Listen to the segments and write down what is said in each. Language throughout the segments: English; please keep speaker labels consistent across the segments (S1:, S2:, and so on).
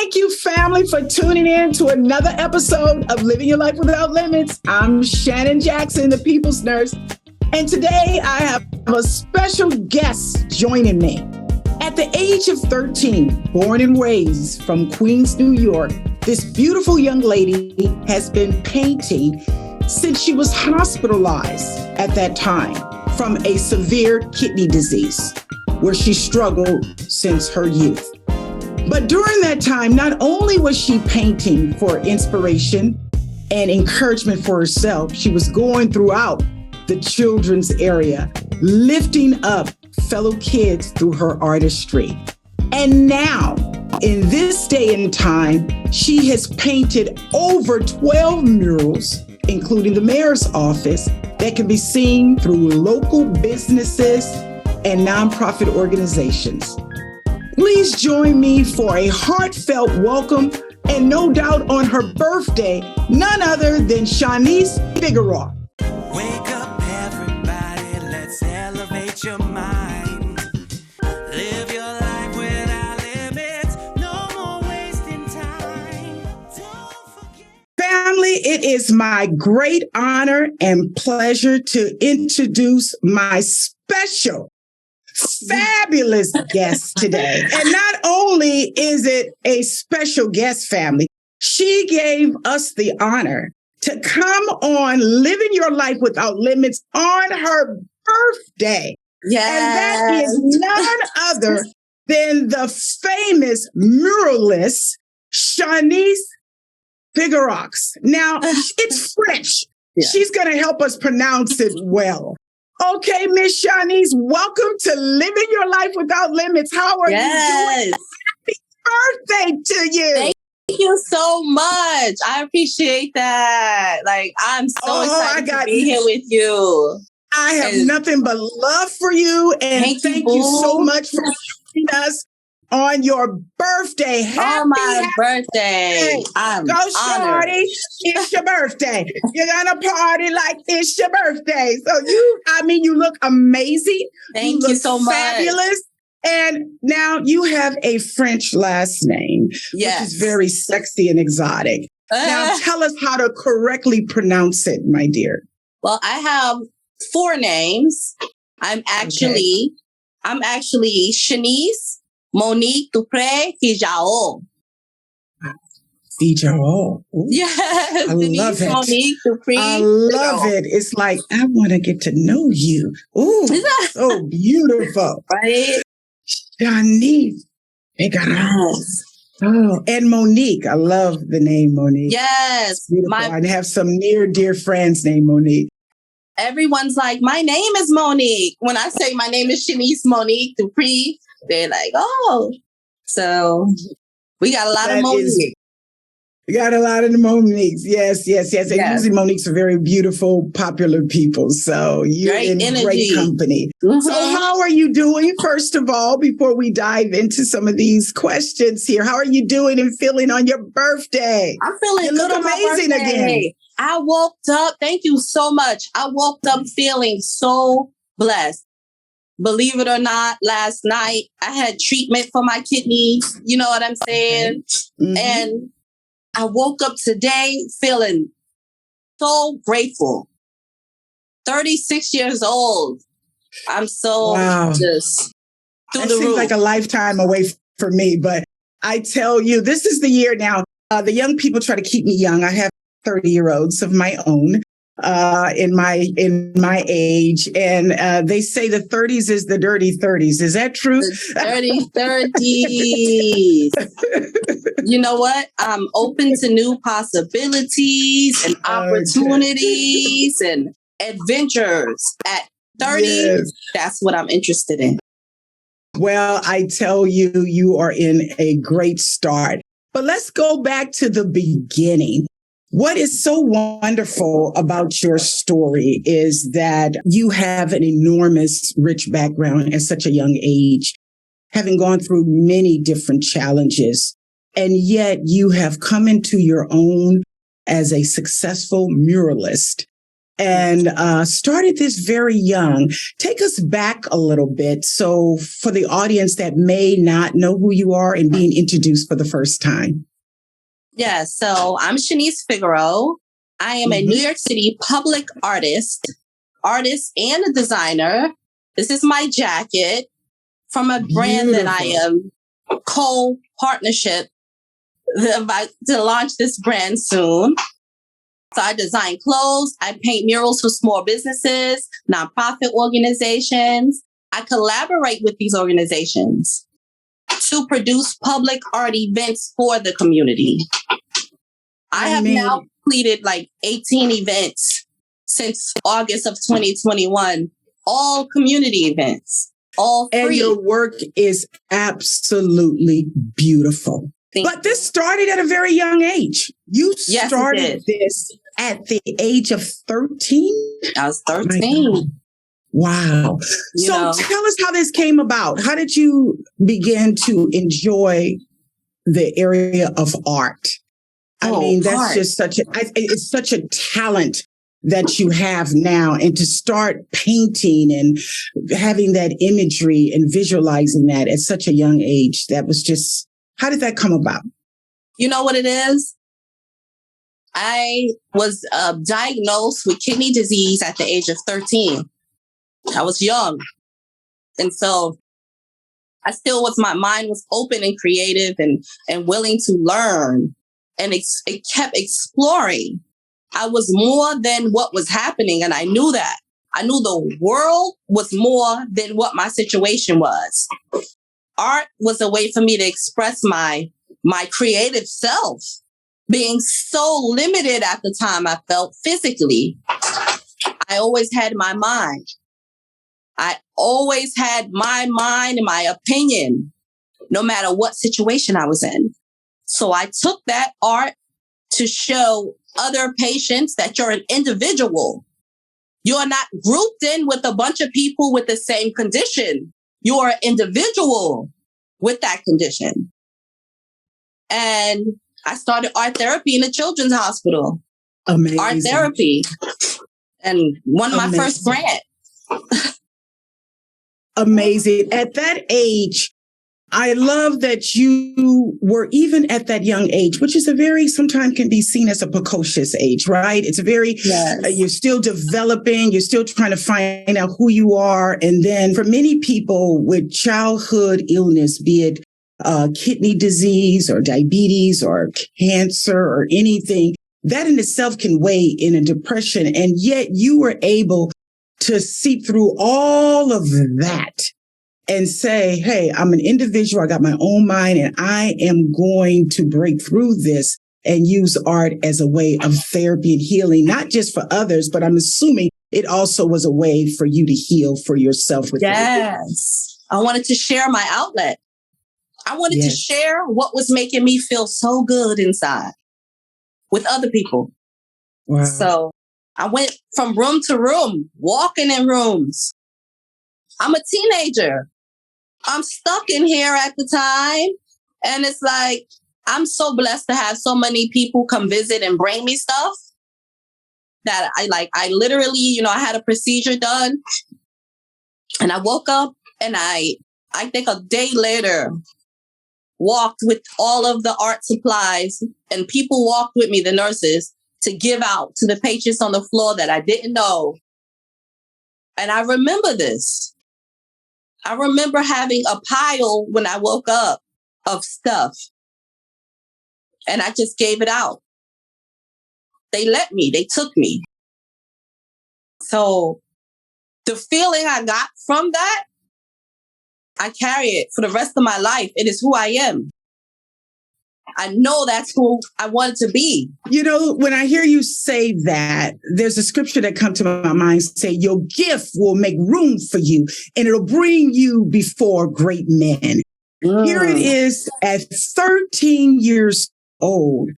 S1: Thank you, family, for tuning in to another episode of Living Your Life Without Limits. I'm Shannon Jackson, the People's Nurse, and today I have a special guest joining me. At the age of 13, born and raised from Queens, New York, this beautiful young lady has been painting since she was hospitalized at that time from a severe kidney disease where she struggled since her youth. But during that time, not only was she painting for inspiration and encouragement for herself, she was going throughout the children's area, lifting up fellow kids through her artistry. And now, in this day and time, she has painted over 12 murals, including the mayor's office, that can be seen through local businesses and nonprofit organizations. Please join me for a heartfelt welcome, and no doubt on her birthday, none other than Shanice Figeroux.
S2: Wake up, everybody, let's elevate your mind. Live your life without limits, no more wasting time. Don't forget.
S1: Family, it is my great honor and pleasure to introduce my special fabulous guest today. And not only is it a special guest, family, she gave us the honor to come on Living Your Life Without Limits on her birthday.
S3: Yes.
S1: And that is none other than the famous muralist, Shanice Figeroux. Now, it's French. Yeah. She's going to help us pronounce it well. Okay, Miss Shanice, welcome to Living Your Life Without Limits. How are you doing? Happy birthday to you.
S3: Thank you so much. I appreciate that. Like, I'm so excited to be here with you.
S1: I have nothing but love for you. And thank you so much for joining us on your birthday.
S3: Happy birthday. I'm
S1: Go, Shorty. It's your birthday. You're going to party like it's your birthday. So you look amazing.
S3: Thank you so much.
S1: Fabulous. And now you have a French last name, which is very sexy and exotic. Now tell us how to correctly pronounce it, my dear.
S3: Well, I have 4 names. I'm actually Shanice Monique Dupré Figeroux.
S1: Figeroux.
S3: Yes.
S1: I love it.
S3: Monique Dupré.
S1: I love it. It's like, I want to get to know you. Ooh, so beautiful.
S3: Right?
S1: Shanice Figeroux. Oh, and Monique. I love the name Monique.
S3: Yes.
S1: Beautiful. I have some near dear friends named Monique.
S3: Everyone's like, my name is Monique. When I say my name is Shanice Monique Dupré, they're like, oh. So we got a lot of Monique.
S1: We got a lot of Moniques. Yes. And usually Moniques are very beautiful, popular people. So you're in great company. Mm-hmm. So how are you doing, first of all, before we dive into some of these questions here? How are you doing and feeling on your birthday?
S3: I'm feeling good on my
S1: amazing
S3: birthday.
S1: Again.
S3: I woke up. Thank you so much. I woke up feeling so blessed. Believe it or not, last night I had treatment for my kidneys. You know what I'm saying? Mm-hmm. And I woke up today feeling so grateful. 36 years old. I'm so just through the roof. That
S1: seems like a lifetime away for me, but I tell you, this is the year now. The young people try to keep me young. I have 30-year-olds of my own. In my age, and they say the 30s is the dirty 30s. Is that true?
S3: The dirty 30s. You know what? I'm open to new possibilities and opportunities and adventures. At 30, that's what I'm interested in.
S1: Well, I tell you, you are in a great start. But let's go back to the beginning. What is so wonderful about your story is that you have an enormous, rich background at such a young age, having gone through many different challenges, and yet you have come into your own as a successful muralist. and started this very young. Take us back a little bit. So for the audience that may not know who you are and being introduced for the first time.
S3: Yeah, so I'm Shanice Figeroux. I am a New York City public artist and a designer. This is my jacket from a brand that I am co-partnership about to launch this brand soon. So I design clothes. I paint murals for small businesses, nonprofit organizations. I collaborate with these organizations to produce public art events for the community. I have now completed like 18 events since August of 2021, all community events, all free.
S1: And your work is absolutely beautiful. But this started at a very young age. You started this at the age of 13?
S3: I was 13.
S1: Wow. So tell us how this came about. How did you begin to enjoy the area of art? I mean, that's just it's such a talent that you have now. And to start painting and having that imagery and visualizing that at such a young age, that was just, how did that come about?
S3: You know what it is? I was diagnosed with kidney disease at the age of 13. I was young. And so I still was, my mind was open and creative and willing to learn. And it kept exploring. I was more than what was happening. And I knew that. I knew the world was more than what my situation was. Art was a way for me to express my creative self. Being so limited at the time I felt physically, I always had my mind. I always had my mind and my opinion, no matter what situation I was in. So I took that art to show other patients that you're an individual. You're not grouped in with a bunch of people with the same condition. You're an individual with that condition. And I started art therapy in a children's hospital.
S1: Amazing.
S3: Art therapy. And won my first grant.
S1: Amazing. At that age, I love that you were, even at that young age, which is a very, sometimes can be seen as a precocious age, right? It's a very, you're still developing, you're still trying to find out who you are. And then for many people with childhood illness, be it kidney disease or diabetes or cancer or anything, that in itself can weigh in a depression. And yet you were able to see through all of that and say, hey, I'm an individual. I got my own mind and I am going to break through this and use art as a way of therapy and healing, not just for others, but I'm assuming it also was a way for you to heal for yourself.
S3: Yes. I wanted to share my outlet. I wanted to share what was making me feel so good inside with other people.
S1: Wow.
S3: So I went from room to room, walking in rooms. I'm a teenager. I'm stuck in here at the time. And it's like, I'm so blessed to have so many people come visit and bring me stuff that I literally, I had a procedure done and I woke up and I think a day later walked with all of the art supplies and people walked with me, the nurses, to give out to the patients on the floor that I didn't know. And I remember this. I remember having a pile when I woke up of stuff and I just gave it out. They let me, they took me. So the feeling I got from that, I carry it for the rest of my life. It is who I am. I know that's who I wanted to be.
S1: When I hear you say that, there's a scripture that comes to my mind, say your gift will make room for you and it'll bring you before great men. Here it is at 13 years old.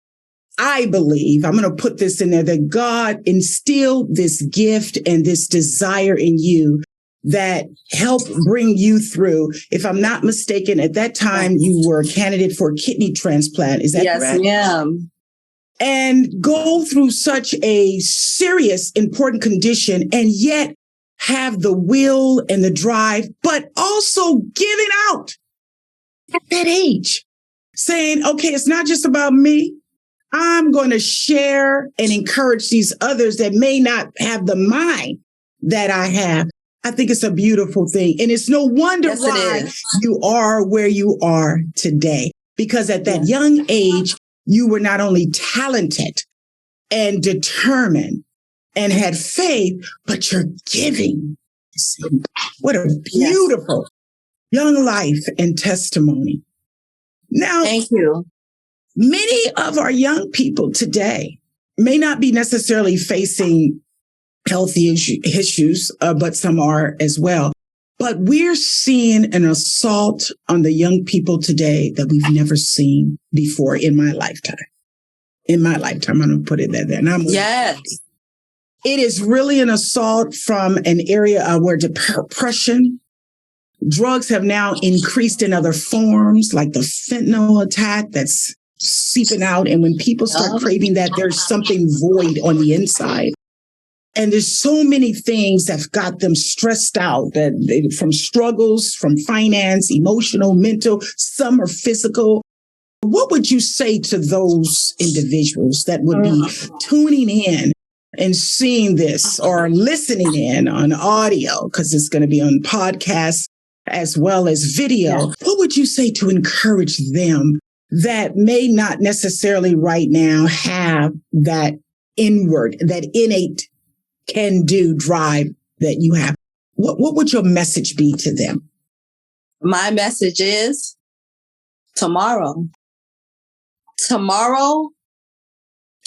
S1: I believe, I'm going to put this in there, that God instilled this gift and this desire in you that helped bring you through. If I'm not mistaken, at that time, you were a candidate for a kidney transplant. Is that correct?
S3: Yes, ma'am.
S1: and go through such a serious, important condition and yet have the will and the drive, but also giving out at that age, saying, okay, it's not just about me. I'm going to share and encourage these others that may not have the mind that I have. I think it's a beautiful thing. And it's no wonder why you are where you are today, because at that young age, you were not only talented and determined and had faith, but you're giving. What a beautiful young life and testimony. Now,
S3: thank you.
S1: Many of our young people today may not be necessarily facing healthy issues, but some are as well. But we're seeing an assault on the young people today that we've never seen before in my lifetime. In my lifetime, I'm going to put it there.
S3: Yes.
S1: It is really an assault from an area where depression, drugs have now increased in other forms, like the fentanyl attack that's seeping out. And when people start craving that, there's something void on the inside. And there's so many things that have got them stressed out, from struggles, from finance, emotional, mental, some are physical. What would you say to those individuals that would be tuning in and seeing this or listening in on audio, because it's going to be on podcasts as well as video? Yeah. What would you say to encourage them that may not necessarily right now have that inward, that innate can-do drive that you have? What would your message be to them?
S3: My message is tomorrow. Tomorrow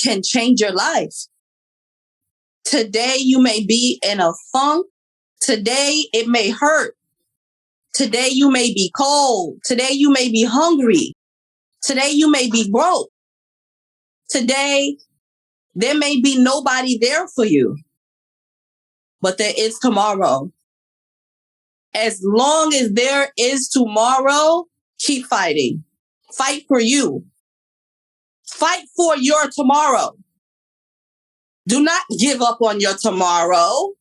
S3: can change your life. Today you may be in a funk. Today it may hurt. Today you may be cold. Today you may be hungry. Today you may be broke. Today there may be nobody there for you. But there is tomorrow. As long as there is tomorrow, keep fighting. Fight for you. Fight for your tomorrow. Do not give up on your tomorrow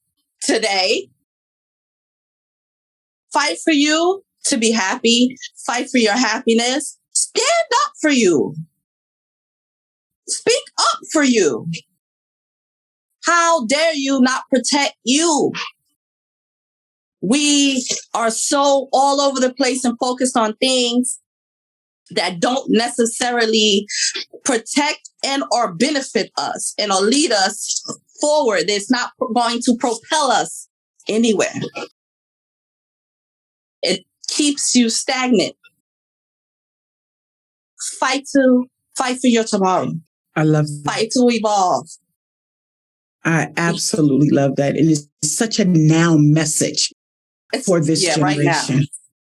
S3: today. Fight for you to be happy. Fight for your happiness. Stand up for you. Speak up for you. How dare you not protect you? We are so all over the place and focused on things that don't necessarily protect and or benefit us and or lead us forward. It's not going to propel us anywhere. It keeps you stagnant. Fight for your tomorrow.
S1: I love that.
S3: Fight to evolve.
S1: I absolutely love that. And it's such a now message for this generation. Right now.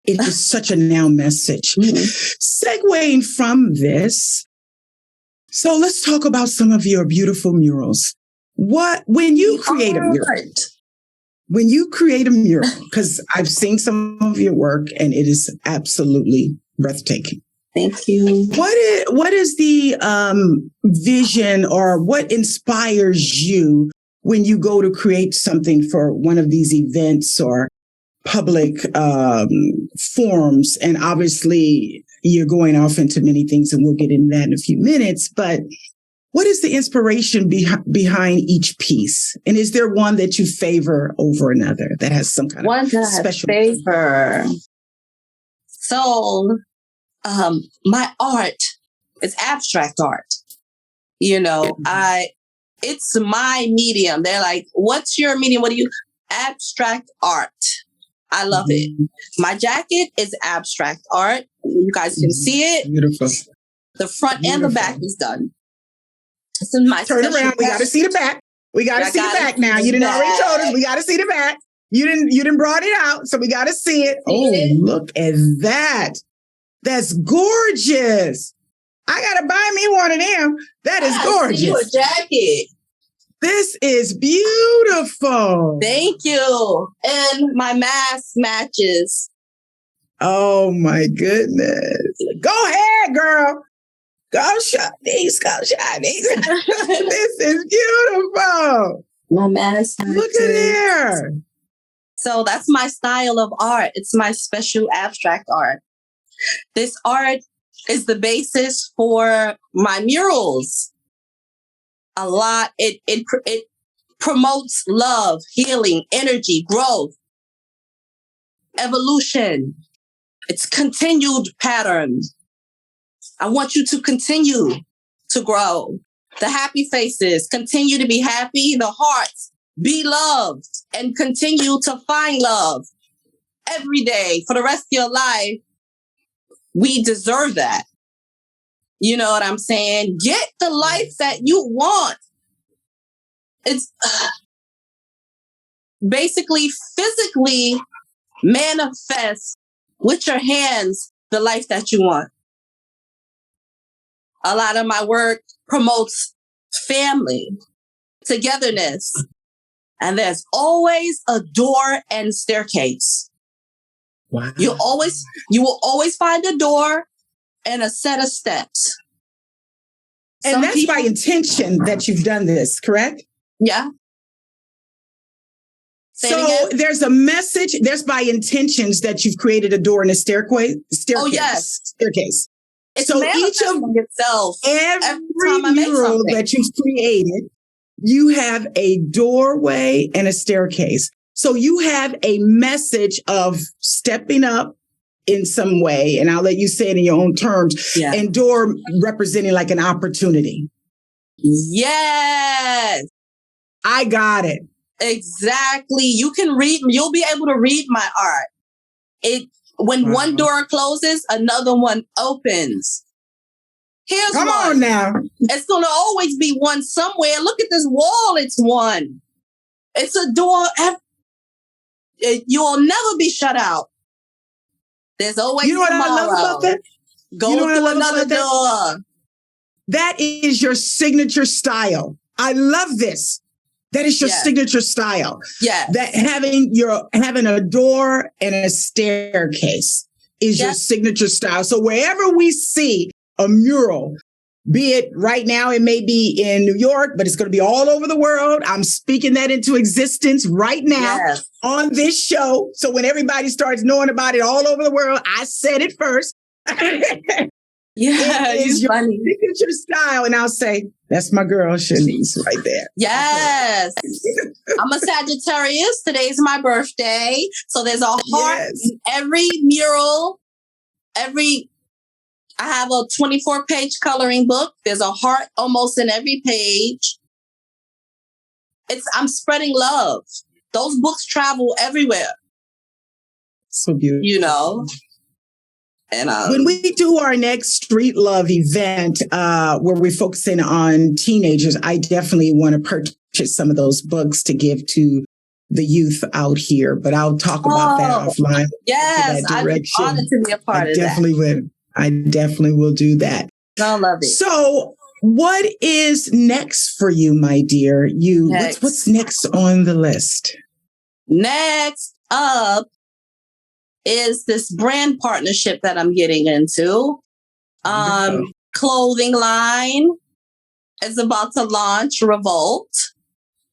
S1: It is such a now message. Segueing from this, so let's talk about some of your beautiful murals. When you create a mural, because I've seen some of your work and it is absolutely breathtaking.
S3: Thank you.
S1: What is the vision, or what inspires you when you go to create something for one of these events or public forums? And obviously, you're going off into many things, and we'll get into that in a few minutes. But what is the inspiration behind each piece? And is there one that you favor over another that has some kind of special
S3: favor? So, my art is abstract art. You know, it's my medium. They're like, what's your medium? What do you? Abstract art. I love it. My jacket is abstract art. You guys can see it.
S1: Beautiful.
S3: The front and the back is done. This is my
S1: turn around. We got to see the back. We got to see the back now. You didn't already told us. We got to see the back. You didn't brought it out, so we got to see it. Look at that. That's gorgeous. I got to buy me one of them. That is gorgeous.
S3: See you a jacket.
S1: This is beautiful.
S3: Thank you. And my mask matches.
S1: Oh my goodness. Go ahead, girl. Go Shanice, go Shanice. This is beautiful.
S3: My master.
S1: Look at there.
S3: So that's my style of art. It's my special abstract art. This art is the basis for my murals. A lot. It promotes love, healing, energy, growth, evolution. It's continued pattern. I want you to continue to grow. The happy faces, continue to be happy. The hearts, be loved and continue to find love every day for the rest of your life. We deserve that. You know what I'm saying? Get the life that you want. It's basically physically manifest with your hands the life that you want. A lot of my work promotes family, togetherness, and there's always a door and staircase.
S1: Wow.
S3: You will always find a door and a set of steps.
S1: And that's by intention that you've done this, correct?
S3: Yeah.
S1: So there's a message. There's by intentions that you've created a door and a staircase.
S3: Oh, yes.
S1: Staircase.
S3: It's
S1: so each of
S3: itself.
S1: Every mural that you've created, you have a doorway and a staircase. So you have a message of stepping up in some way, and I'll let you say it in your own terms, and door representing like an opportunity.
S3: Yes.
S1: I got it.
S3: Exactly. You'll be able to read my art. When one door closes, another one opens.
S1: Come on now.
S3: It's going to always be one somewhere. Look at this wall. It's one. It's a door. You'll never be shut out. There's always
S1: tomorrow.
S3: I love about that? Go to another door.
S1: That is your signature style. I love this. That is your signature style.
S3: Yeah.
S1: That having a door and a staircase is your signature style. So wherever we see a mural, be it right now, it may be in New York, but it's going to be all over the world. I'm speaking that into existence right now on this show. So when everybody starts knowing about it all over the world, I said it first. It is your signature style. And I'll say, that's my girl, Shanice, right there.
S3: Yes. I'm a Sagittarius. Today's my birthday. So there's a heart in every mural. I have a 24-page coloring book. There's a heart almost in every page. I'm spreading love. Those books travel everywhere.
S1: So beautiful.
S3: You know? And
S1: when we do our next Street Love event, where we're focusing on teenagers, I definitely want to purchase some of those books to give to the youth out here. But I'll talk about that offline.
S3: Yes, I'd be honored to be a part of that.
S1: I definitely will do that.
S3: I love it.
S1: So, what is next for you, my dear? What's next on the list?
S3: Next up is this brand partnership that I'm getting into. Clothing line is about to launch, Revolt.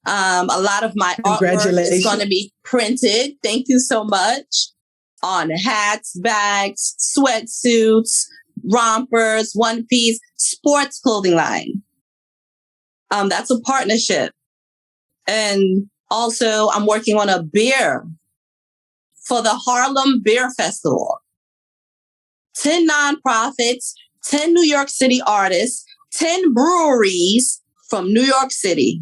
S3: A lot of my artwork is going to be printed. Thank you so much. On hats, bags, sweatsuits, rompers, one piece, sports clothing line. That's a partnership. And also I'm working on a beer for the Harlem Beer Festival. 10 nonprofits, 10 New York City artists, 10 breweries from New York City.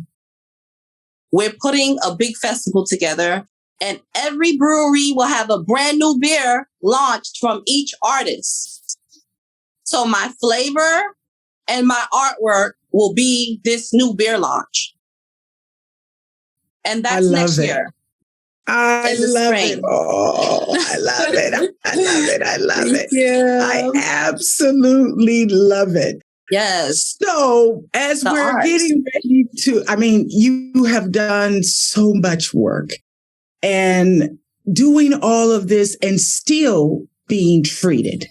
S3: We're putting a big festival together, and every brewery will have a brand new beer launched from each artist. So my flavor and my artwork will be this new beer launch. And that's next year.
S1: I love it. Oh, I love it. I love it. I love it. I absolutely love it.
S3: Yes.
S1: So as we're getting ready you have done so much work and doing all of this and still being treated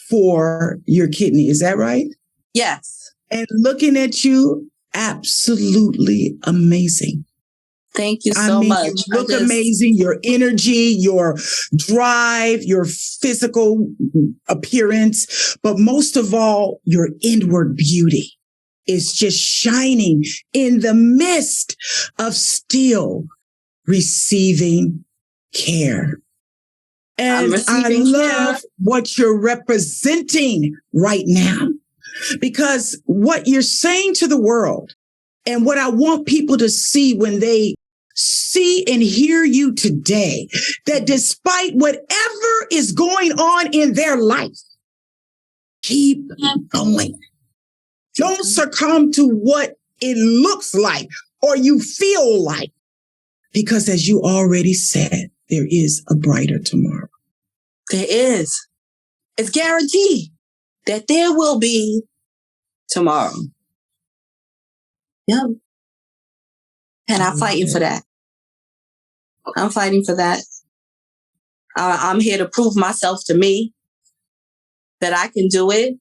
S1: for your kidney. Is that right?
S3: Yes.
S1: And looking at you, absolutely amazing.
S3: Thank you so much.
S1: You look amazing. Your energy, your drive, your physical appearance, but most of all, your inward beauty is just shining in the midst of still receiving care. And I love what you're representing right now, because what you're saying to the world and what I want people to see when they see and hear you today, that despite whatever is going on in their life, keep going. Don't succumb to what it looks like or you feel like, because as you already said, there is a brighter tomorrow.
S3: There is. It's guaranteed that there will be tomorrow. Yep. And I'm fighting for that. I'm fighting for that. I'm here to prove myself to me that I can do it,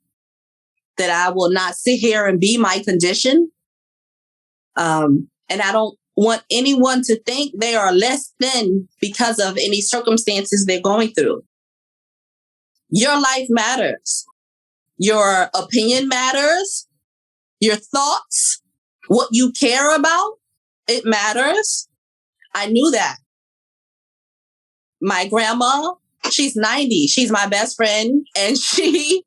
S3: that I will not sit here and be my condition. And I don't want anyone to think they are less than because of any circumstances they're going through. Your life matters. Your opinion matters. Your thoughts, what you care about, it matters. I knew that. My grandma, she's 90. She's my best friend. And she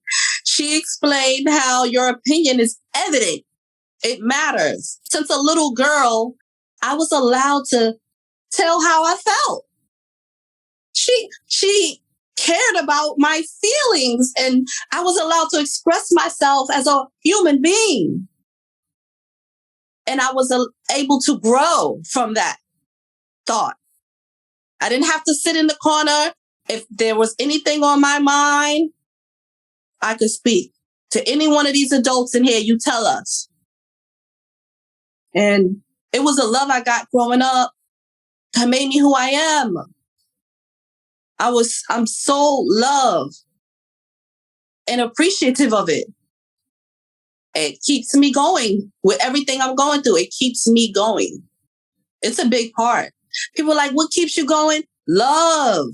S3: explained how your opinion is evident. It matters. Since a little girl, I was allowed to tell how I felt. She cared about my feelings, and I was allowed to express myself as a human being. And I was able to grow from that thought. I didn't have to sit in the corner. If there was anything on my mind, I could speak to any one of these adults in here. You tell us. And it was a love I got growing up that made me who I am. I'm so loved and appreciative of it. It keeps me going with everything I'm going through. It keeps me going. It's a big part. People are like, what keeps you going? Love.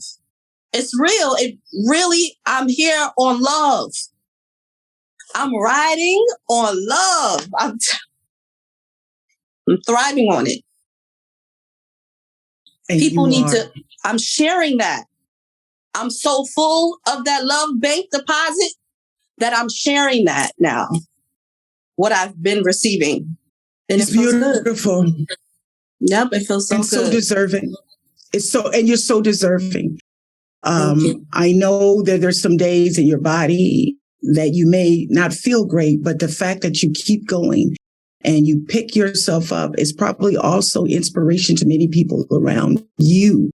S3: It's real. It really, I'm here on love. I'm riding on love. I'm thriving on it. And people need to, I'm sharing that. I'm so full of that love bank deposit that I'm sharing that now. What I've been receiving. And
S1: it's beautiful. Good.
S3: Yep, it feels so good.
S1: So deserving. And you're so deserving. I know that there's some days in your body that you may not feel great, but the fact that you keep going and you pick yourself up is probably also inspiration to many people around you.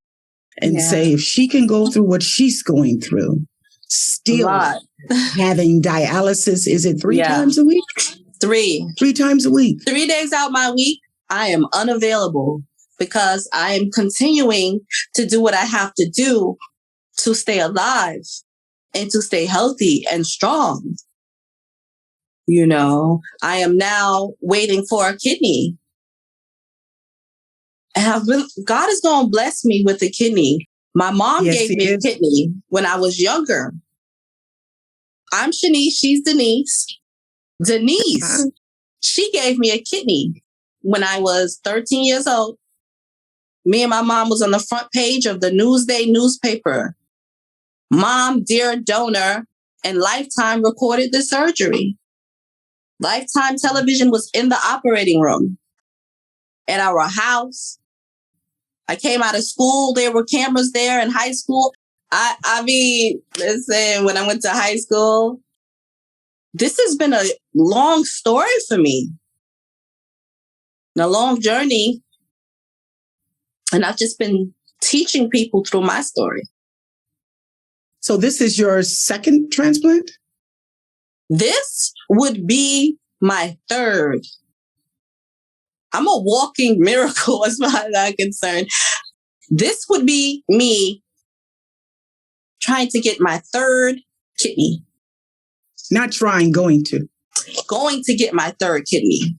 S1: And say, if she can go through what she's going through, still having dialysis, is it 3 times a week?
S3: 3
S1: times a week.
S3: 3 days out my week, I am unavailable because I am continuing to do what I have to do to stay alive and to stay healthy and strong. You know, I am now waiting for a kidney. And God is going to bless me with a kidney. My mom gave me a kidney when I was younger. I'm Shanice. She's Denise. Denise, she gave me a kidney when I was 13 years old. Me and my mom was on the front page of the Newsday newspaper. Mom, dear donor, and Lifetime recorded the surgery. Lifetime television was in the operating room at our house. I came out of school. There were cameras there in high school. I mean, listen, when I went to high school, this has been a long story for me. A long journey. And I've just been teaching people through my story.
S1: So this is your second transplant?
S3: This would be my third. I'm a walking miracle as far as I'm concerned. This would be me trying to get my third kidney.
S1: Not trying, going to.
S3: going to get my third kidney.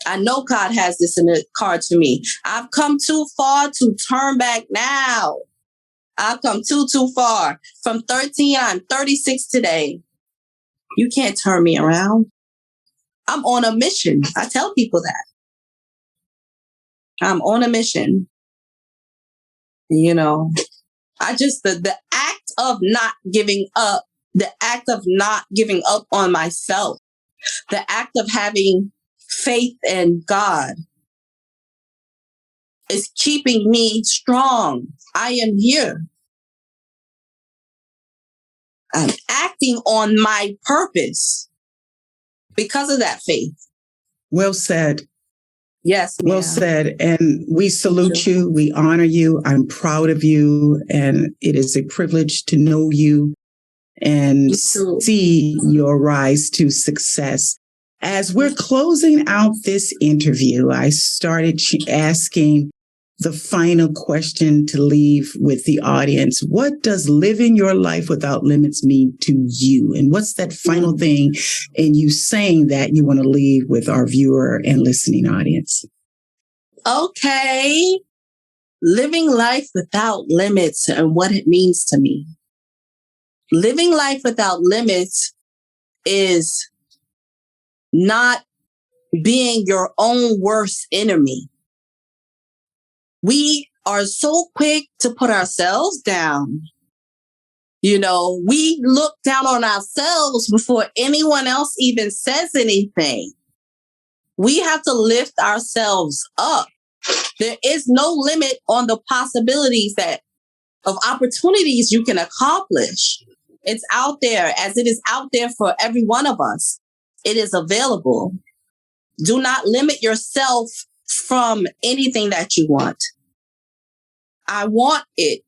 S3: I know God has this in the cards for me. I've come too far to turn back now. I've come too far. From 13, I'm 36 today. You can't turn me around. I'm on a mission. I tell people that. I'm on a mission. You know, the act of not giving up, the act of not giving up on myself, the act of having faith in God is keeping me strong. I am here. I'm acting on my purpose because of that faith.
S1: Well said.
S3: Yes, ma'am.
S1: Well said. And we salute you. We honor you. I'm proud of you. And it is a privilege to know you and see your rise to success. As we're closing out this interview, I started asking the final question to leave with the audience. What does living your life without limits mean to you? And what's that final thing in you saying that you want to leave with our viewer and listening audience?
S3: Okay. Living life without limits and what it means to me. Living life without limits is not being your own worst enemy. We are so quick to put ourselves down. You know, we look down on ourselves before anyone else even says anything. We have to lift ourselves up. There is no limit on the possibilities of opportunities you can accomplish. It's out there as it is out there for every one of us. It is available. Do not limit yourself from anything that you want. I want it.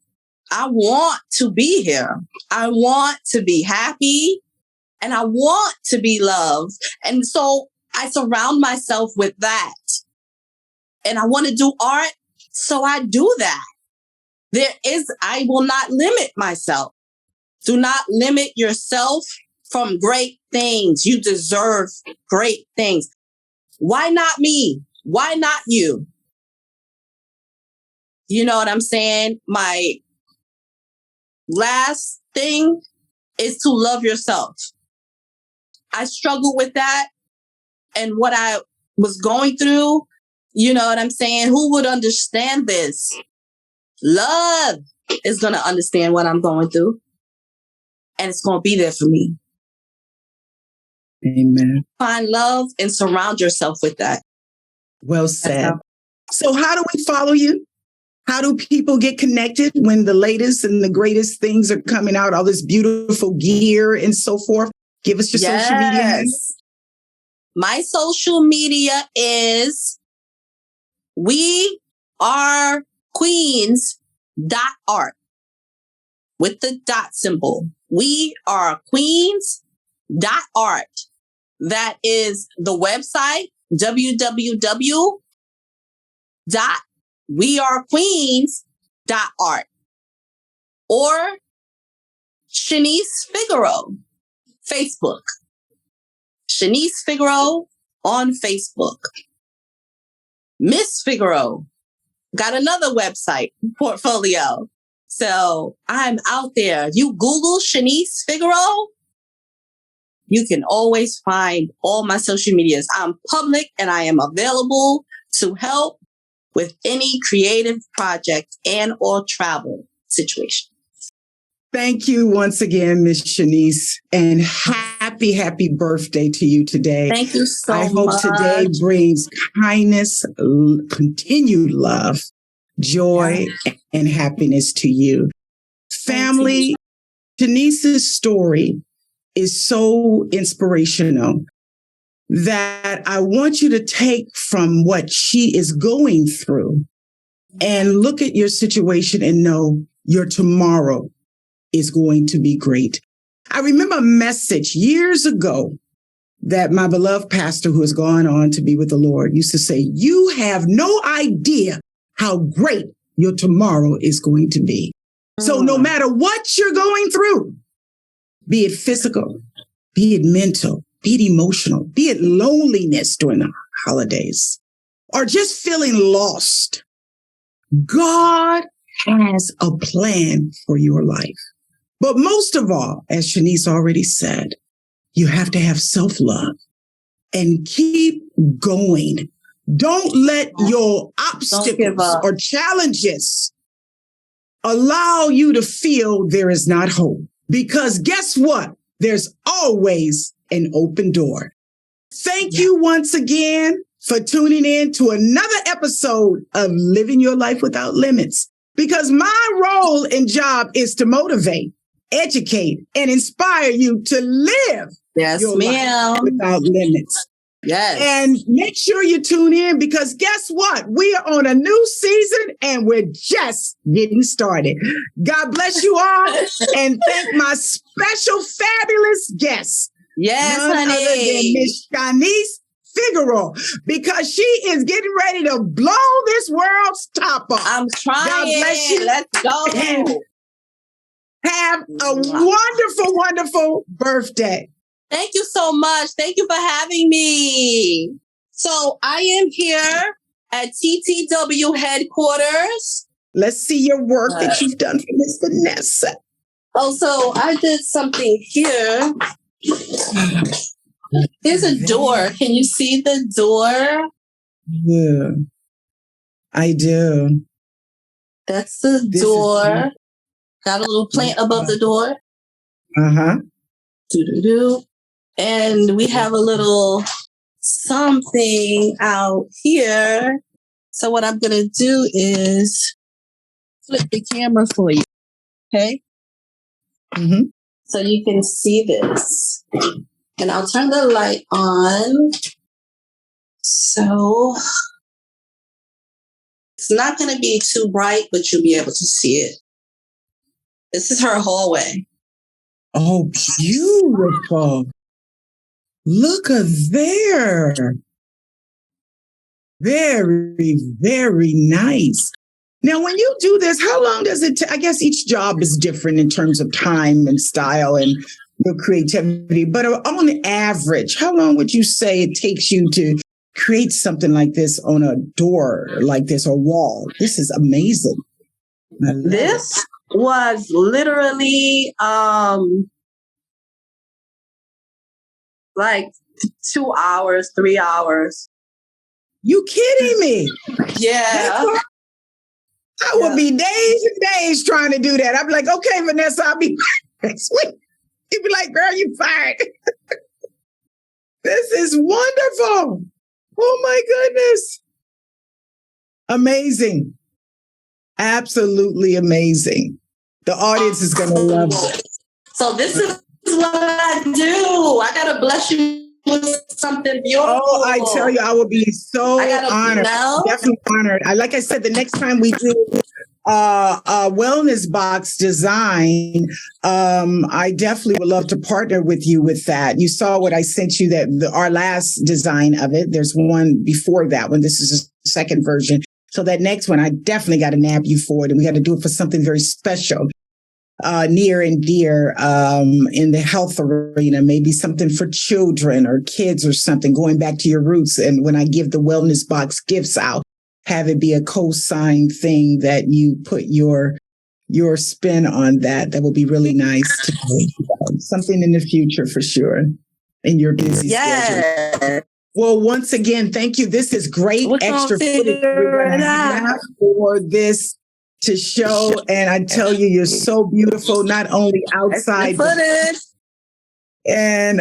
S3: I want to be here. I want to be happy and I want to be loved. And so I surround myself with that. And I want to do art. So I do that. I will not limit myself. Do not limit yourself from great things. You deserve great things. Why not me? Why not you? You know what I'm saying? My last thing is to love yourself. I struggled with that and what I was going through. You know what I'm saying? Who would understand this? Love is going to understand what I'm going through. And it's going to be there for me.
S1: Amen.
S3: Find love and surround yourself with that.
S1: Well said. So how do we follow you? How do people get connected when the latest and the greatest things are coming out, all this beautiful gear and so forth? Give us your social media handle.
S3: My social media is wearequeens.art with the dot symbol. wearequeens.art. That is the website, www.wearequeens.art. Or Shanice Figeroux, Facebook. Shanice Figeroux on Facebook. Miss Figeroux got another website portfolio. So I'm out there. You Google Shanice Figeroux, you can always find all my social medias. I'm public and I am available to help with any creative project and or travel situation.
S1: Thank you once again, Miss Shanice, and happy birthday to you today.
S3: Thank you so much.
S1: I hope today brings kindness, continued love, joy, and happiness to you. Family, Shanice's story is so inspirational that I want you to take from what she is going through and look at your situation and know your tomorrow is going to be great. I remember a message years ago that my beloved pastor, who has gone on to be with the Lord, used to say, you have no idea how great your tomorrow is going to be. So no matter what you're going through, be it physical, be it mental, be it emotional, be it loneliness during the holidays, or just feeling lost. God has a plan for your life. But most of all, as Shanice already said, you have to have self-love and keep going. Don't let your obstacles or challenges allow you to feel there is not hope. Because guess what? There's always an open door. Thank you once again for tuning in to another episode of Living Your Life Without Limits. Because my role and job is to motivate, educate, and inspire you to live your life without limits.
S3: Yes.
S1: And make sure you tune in because guess what? We are on a new season and we're just getting started. God bless you all and thank my special fabulous guest.
S3: Yes,
S1: none
S3: honey.
S1: other than Miss Shanice Figeroux because she is getting ready to blow this world's top off.
S3: I'm trying.
S1: God bless you.
S3: Let's go.
S1: And have a wonderful, wonderful birthday.
S3: Thank you so much. Thank you for having me. So I am here at TTW headquarters.
S1: Let's see your work that you've done for Miss Vanessa.
S3: Oh, so I did something here. There's a door. Can you see the door?
S1: Yeah, I do.
S3: That's the door. Got a little plant above the door.
S1: Uh-huh.
S3: Do-do-do. And we have a little something out here. So what I'm going to do is flip the camera for you. Okay?
S1: Mm-hmm.
S3: So you can see this. And I'll turn the light on. So it's not going to be too bright, but you'll be able to see it. This is her hallway.
S1: Oh, beautiful. Look at there. Very, very nice. Now, when you do this, how long does it take? I guess each job is different in terms of time and style and your creativity. But on average, how long would you say it takes you to create something like this on a door like this or wall? This is amazing.
S3: This was literally like 2 hours, 3 hours.
S1: You kidding me?
S3: Yeah.
S1: I would be days and days trying to do that. I'd be like, okay, Vanessa, I'll be next week. You'd be like, girl, you fired. This is wonderful. Oh my goodness. Amazing. Absolutely amazing. The audience is going to love it.
S3: So this is what I do. I got to bless you with something beautiful.
S1: Oh, I tell you, I will be so honored. Definitely honored. Like I said, the next time we do a wellness box design, I definitely would love to partner with you with that. You saw what I sent you, our last design of it. There's one before that one. This is a second version. So that next one, I definitely got to nab you for it. And we got to do it for something very special, near and dear in the health arena, maybe something for children or kids or something, going back to your roots. And when I give the wellness box gifts out, have it be a co-signed thing that you put your spin on that. That will be really nice to do. Something in the future for sure in your busy schedule. Well, once again, thank you. This is great extra footage we're going to have for this to show. And I tell you, you're so beautiful, not only outside, and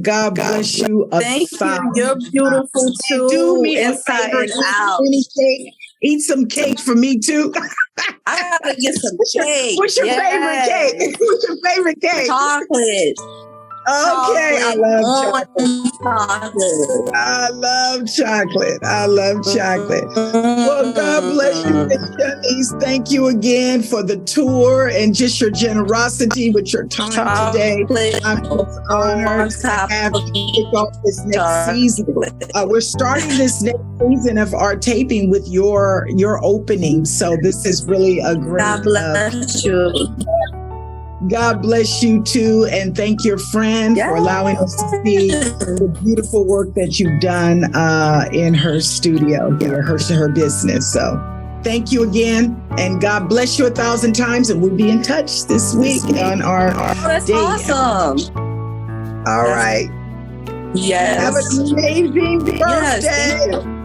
S1: God bless you.
S3: Thank you. You're beautiful too.
S1: Do me
S3: inside and out.
S1: Eat some cake for me too.
S3: I gotta get some cake.
S1: What's your favorite cake? What's your favorite cake?
S3: Chocolate.
S1: Okay, I love
S3: chocolate.
S1: I love chocolate. I love chocolate. Well, God bless you, Miss Shanice. Thank you again for the tour and just your generosity with your time today. I'm honored to have you kick off this next season. We're starting this next season of our taping with your opening. So this is really a great.
S3: God bless you.
S1: God bless you too. And thank your friend for allowing us to see the beautiful work that you've done in her studio, her business. So thank you again. And God bless you 1,000 times. And we'll be in touch this week on our
S4: that's
S1: day.
S4: awesome.
S1: All right.
S4: Yes.
S1: Have an amazing birthday.
S4: Yes, thank you.